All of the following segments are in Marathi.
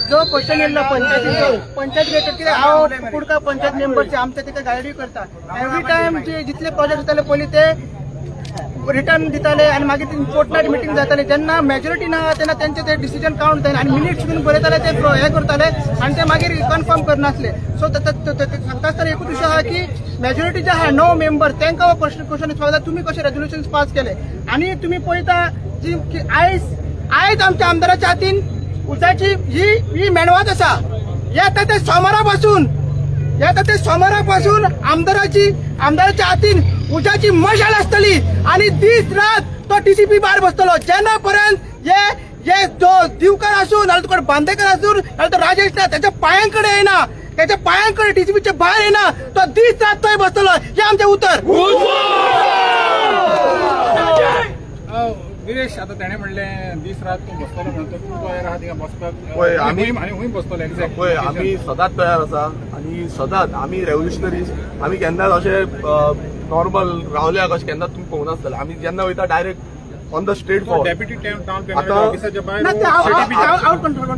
जो क्वेश्चन येईल पंचायत गेट किती हांव कुडका पंचायत मेंबरचे आमच्या तिथे गायडी करता एवरी टाइम जे जितले प्रोजेक्ट जाताले पयलीं ते रिटर्न दिताले आणि मागीर ती फोर्टनायट मिटींग जाताली जेन्ना मेजॉरिटी ना तेन्ना तेंचे ते डिसिजन काउंट जायना आणि मिनिट्स बीन बरयताले ते हे करताले आणि ते मागीर कन्फर्म करनासले सो सांगता आसतना एकूच विशय आहा की मेजॉरिटी जे आहा 9 मेंबर तांकां क्वेश्चन विचारता तुम्ही कशे रेजोल्युशन पास केले आणि तुम्ही पळयता जी आयज आमच्या आमदाराच्या हातीन उसाची ही मेणवात आसा येता ते सोमारापासून आमदाराच्या हातीन उसाची मशाल आसतली आणि दीस रात तो टीसीपी भायर बसतलो जेन्ना पर्यंत हे जो दिवकर आसूं नाल्यार तुका बांदेकर आसूं नाल्यार तो राजेश ना त्याच्या पांयांकडे येना त्याच्या पांयांकडे टीसीपीच्या भायर येना तो दीस रात थंय बसतलो हे आमचें उतर. गिरीश आता त्याने म्हणले दीस रात तू बसतलो म्हणतो तू तयार आहा थिंगा बसपाक आम्ही बसतलो एक्झॅक्ट पळय आमी सदांच तयार आसा आणि सदांच आमी रेव्होल्युशनरीज आमी केन्नाच अशें नॉर्मल रावल्याक अशें केन्नाच तुमी पळोवना आसतले आमी जेन्ना वयता direct on the straight for deputy town planner ऑफिसाच्या भायर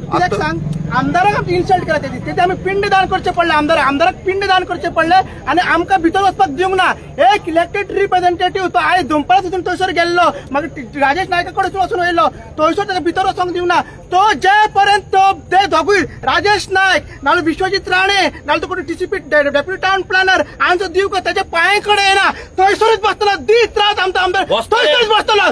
कित्याक सांग आमदाराक इन्सल्ट केला तेजे आमी पिंडदान करचे पडले आमदाराक पिंडदान करचे पडले आणि आमकां भितर वचपाक दिवंक ना एक इलेक्टेड रिप्रेझेंटेटिव्ह तो आयज दोनपारा सुद्दां थंयसर गेल्लो मागीर राजेश नायका कडेन वचून येयलो थंयसर ताका भितर वचोंक दिवंक ना तो जे पर्यंत ते दोगूय राजेश नायक नाल्यार विश्वजीत राणे नाल्यार तो कोणी टीसीपी डेप्युटी टाउन प्लॅनर आमचो दिवकर त्याच्या पांया कडेन येना थंयसरूच बसतलो दीस रात आमचो आमदार थंयसरूच बसतलो.